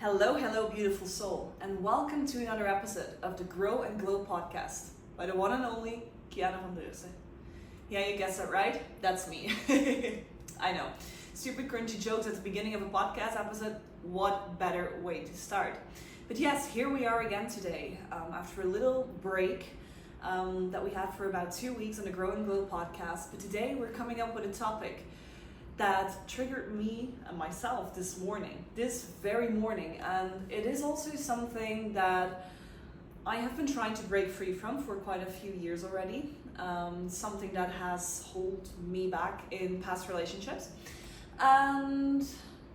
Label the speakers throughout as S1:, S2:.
S1: Hello, beautiful soul, and welcome to another episode of the Grow and Glow podcast by the one and only Kiana van Deursen. Yeah, you guessed that right. That's me. I know. Super cringy jokes at the beginning of a podcast episode. What better way to start? But yes, here we are again today after a little break that we had for about 2 weeks on the Grow and Glow podcast. But today we're coming up with a topic that triggered me and myself this very morning, and it is also something that I have been trying to break free from for quite a few years already, something that has held me back in past relationships. And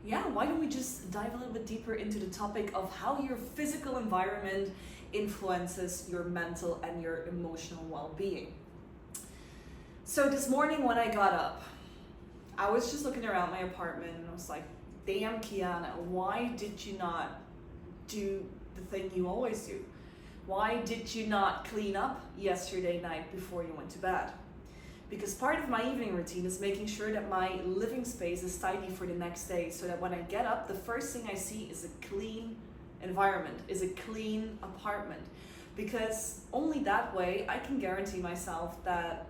S1: yeah, why don't we just dive a little bit deeper into the topic of how your physical environment influences your mental and your emotional well-being. So this morning when I got up, I was just looking around my apartment and I was like, damn, Kiana, why did you not do the thing you always do? Why did you not clean up yesterday night before you went to bed? Because part of my evening routine is making sure that my living space is tidy for the next day, so that when I get up, the first thing I see is a clean environment, is a clean apartment. Because only that way I can guarantee myself that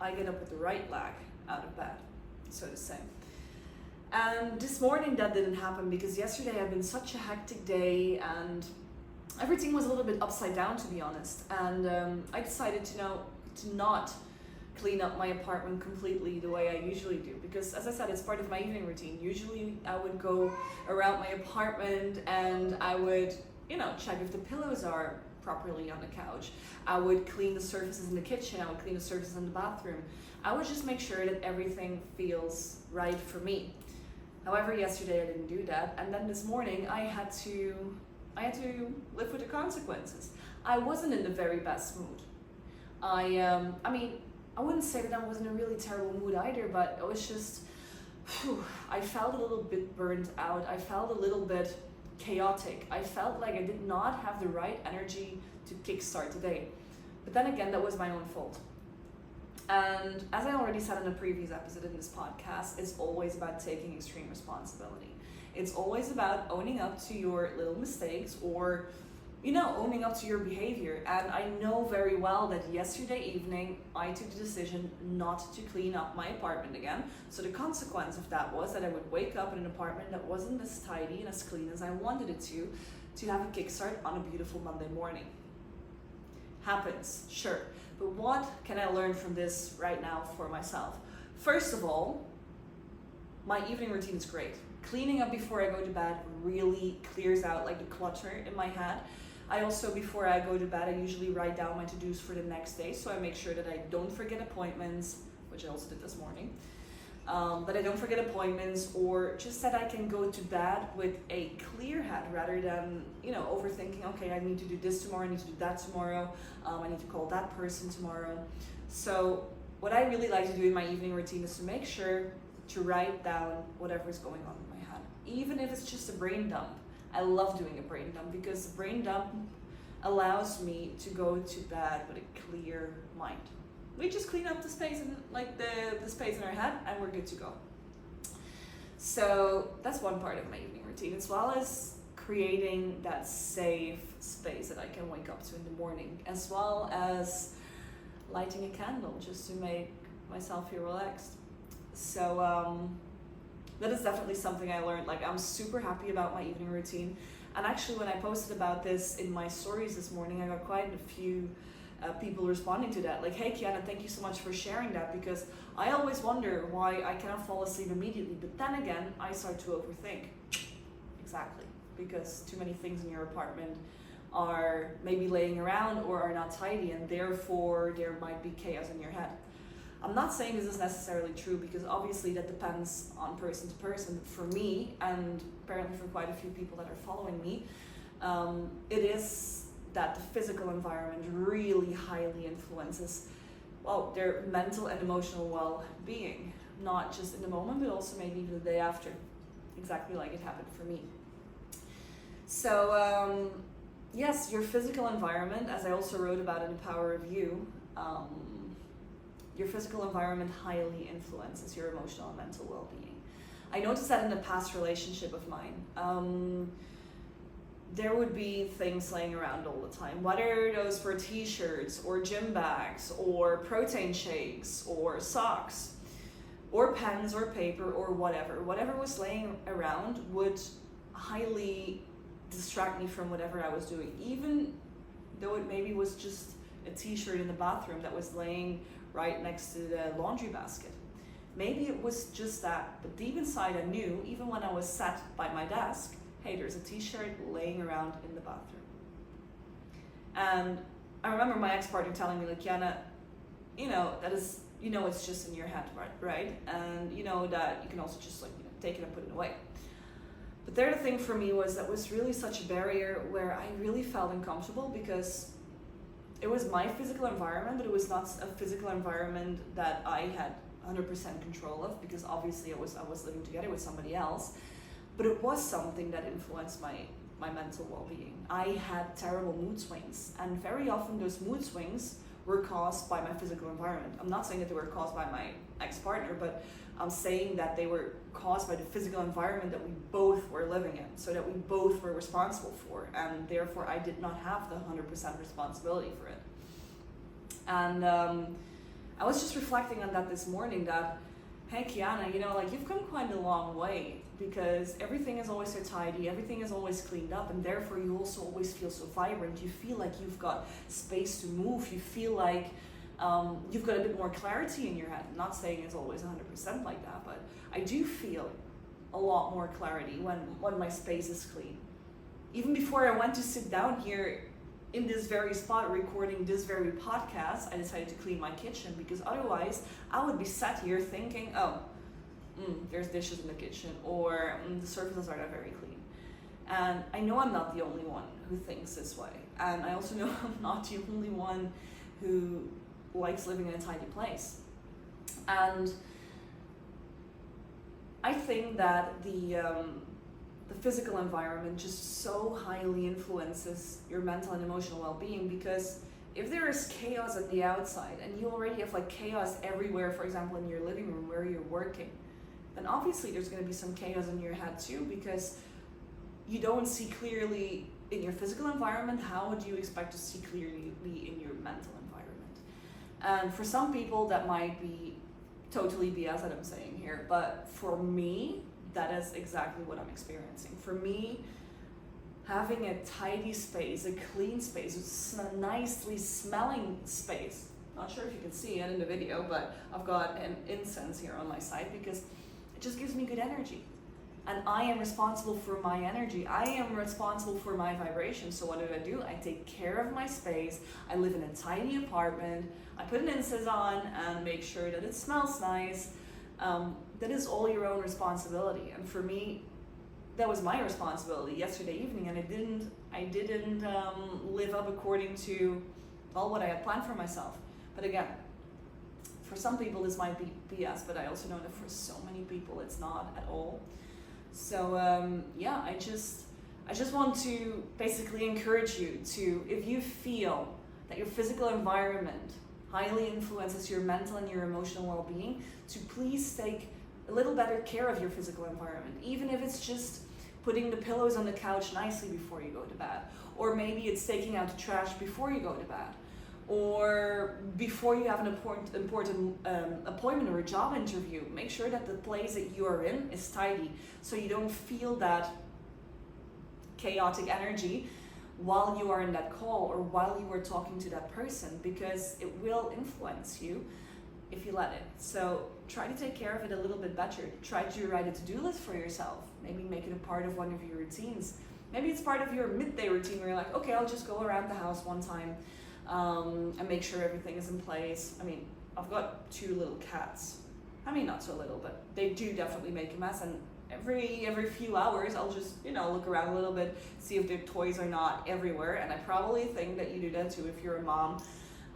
S1: I get up with the right leg out of bed, so to say. And this morning that didn't happen because yesterday had been such a hectic day and everything was a little bit upside down, to be honest. And I decided to not clean up my apartment completely the way I usually do, because as I said, it's part of my evening routine. Usually I would go around my apartment and I would check if the pillows are properly on the couch. I would clean the surfaces in the kitchen. I would clean the surfaces in the bathroom. I would just make sure that everything feels right for me. However, yesterday I didn't do that, and then this morning I had to live with the consequences. I wasn't in the very best mood. I wouldn't say that I was in a really terrible mood either, but it was just, I felt a little bit burned out. I felt a little bit chaotic. I felt like I did not have the right energy to kickstart the day. But then again, that was my own fault. And as I already said in a previous episode in this podcast, it's always about taking extreme responsibility. It's always about owning up to your little mistakes or, owning up to your behavior. And I know very well that yesterday evening, I took the decision not to clean up my apartment again. So the consequence of that was that I would wake up in an apartment that wasn't as tidy and as clean as I wanted it to have a kickstart on a beautiful Monday morning. Happens, sure. But what can I learn from this right now for myself? First of all, my evening routine is great. Cleaning up before I go to bed really clears out like the clutter in my head. I also, before I go to bed, I usually write down my to-dos for the next day, so I make sure that I don't forget appointments, which I also did this morning. That I don't forget appointments, or just that I can go to bed with a clear head rather than, overthinking, okay, I need to do this tomorrow, I need to do that tomorrow, I need to call that person tomorrow. So what I really like to do in my evening routine is to make sure to write down whatever is going on in my head, even if it's just a brain dump. I love doing a brain dump because the brain dump allows me to go to bed with a clear mind. We just clean up the space and the space in our head and we're good to go. So that's one part of my evening routine, as well as creating that safe space that I can wake up to in the morning, as well as lighting a candle just to make myself feel relaxed. So that is definitely something I learned. I'm super happy about my evening routine. And actually when I posted about this in my stories this morning, I got quite a few people responding to that, like, hey Kiana, thank you so much for sharing that, because I always wonder why I cannot fall asleep immediately, but then again I start to overthink. Exactly, because too many things in your apartment are maybe laying around or are not tidy, and therefore there might be chaos in your head. I'm not saying this is necessarily true, because obviously that depends on person to person. For me, and apparently for quite a few people that are following me, it is that the physical environment really highly influences, their mental and emotional well-being, not just in the moment, but also maybe the day after, exactly like it happened for me. So yes, your physical environment, as I also wrote about in The Power of You, your physical environment highly influences your emotional and mental well-being. I noticed that in a past relationship of mine. there would be things laying around all the time, whether those were t-shirts or gym bags or protein shakes or socks or pens or paper or whatever was laying around would highly distract me from whatever I was doing, even though it maybe was just a t-shirt in the bathroom that was laying right next to the laundry basket. Maybe it was just that, but deep inside I knew, even when I was sat by my desk, hey, there's a t-shirt laying around in the bathroom. And I remember my ex-partner telling me, like, Kiana, that is, it's just in your head, right? And that you can also just take it and put it away. But there, the thing for me that was really such a barrier where I really felt uncomfortable, because it was my physical environment, but it was not a physical environment that I had 100% control of, because obviously I was living together with somebody else. But it was something that influenced my mental well-being. I had terrible mood swings, and very often those mood swings were caused by my physical environment. I'm not saying that they were caused by my ex-partner, but I'm saying that they were caused by the physical environment that we both were living in, so that we both were responsible for, and therefore I did not have the 100% responsibility for it. And I was just reflecting on that this morning, that, hey Kiana, you've come quite a long way, because everything is always so tidy, everything is always cleaned up, and therefore you also always feel so vibrant. You feel like you've got space to move. You feel like you've got a bit more clarity in your head. I'm not saying it's always 100% like that, but I do feel a lot more clarity when my space is clean. Even before I went to sit down here in this very spot recording this very podcast, I decided to clean my kitchen, because otherwise I would be sat here thinking, there's dishes in the kitchen, or the surfaces are not very clean. And I know I'm not the only one who thinks this way. And I also know I'm not the only one who likes living in a tidy place. And I think that the physical environment just so highly influences your mental and emotional well-being, because if there is chaos on the outside and you already have chaos everywhere, for example in your living room where you're working, then obviously there's going to be some chaos in your head too, because you don't see clearly in your physical environment. How would you expect to see clearly in your mental environment? And for some people that might be totally BS that I'm saying here, but for me, that is exactly what I'm experiencing. For me, having a tidy space, a clean space, a nicely smelling space. Not sure if you can see it in the video, but I've got an incense here on my side, because it just gives me good energy. And I am responsible for my energy. I am responsible for my vibration. So what do? I take care of my space. I live in a tiny apartment. I put an incense on and make sure that it smells nice. That is all your own responsibility. And for me, that was my responsibility yesterday evening, and I didn't live up according to what I had planned for myself. But again, for some people this might be BS, but I also know that for so many people it's not at all. So I just want to basically encourage you to, if you feel that your physical environment highly influences your mental and your emotional well-being, to please take a little better care of your physical environment, even if it's just putting the pillows on the couch nicely before you go to bed, or maybe it's taking out the trash before you go to bed, or before you have an important appointment or a job interview. Make sure that the place that you are in is tidy, so you don't feel that chaotic energy while you are in that call or while you are talking to that person, because it will influence you if you let it. So try to take care of it a little bit better. Try to write a to-do list for yourself. Maybe make it a part of one of your routines. Maybe it's part of your midday routine where you're like, okay, I'll just go around the house one time and make sure everything is in place. I mean, I've got 2 little cats. I mean, not so little, but they do definitely make a mess, and every few hours I'll just look around a little bit, see if their toys are not everywhere. And I probably think that you do that too if you're a mom,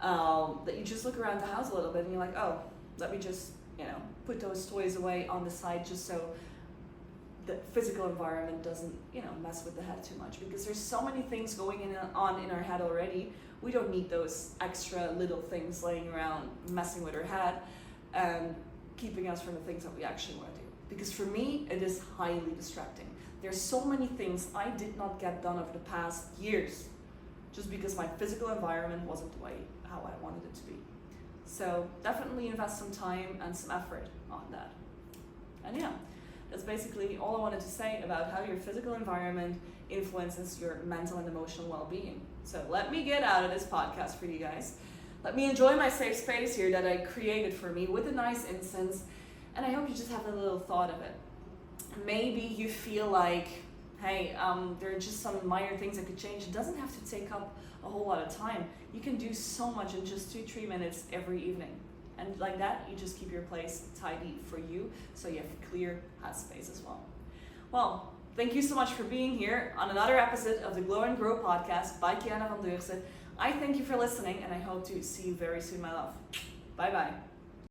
S1: that you just look around the house a little bit and you're like, oh, let me just put those toys away on the side, just so the physical environment doesn't mess with the head too much, because there's so many things going on in our head already. We don't need those extra little things laying around messing with our head and keeping us from the things that we actually want to do. Because for me, it is highly distracting. There's so many things I did not get done over the past years just because my physical environment wasn't the way how I wanted it to be. So definitely invest some time and some effort on that. And yeah, that's basically all I wanted to say about how your physical environment influences your mental and emotional well-being. So let me get out of this podcast for you guys. Let me enjoy my safe space here that I created for me with a nice incense, and I hope you just have a little thought of it. Maybe you feel like, hey, there are just some minor things that could change. It doesn't have to take up a whole lot of time. You can do so much in just 2-3 minutes every evening. And like that, you just keep your place tidy for you, so you have clear headspace as well. Well, thank you so much for being here on another episode of the Glow and Grow podcast by Kiana van Deursen. I thank you for listening, and I hope to see you very soon, my love. Bye-bye.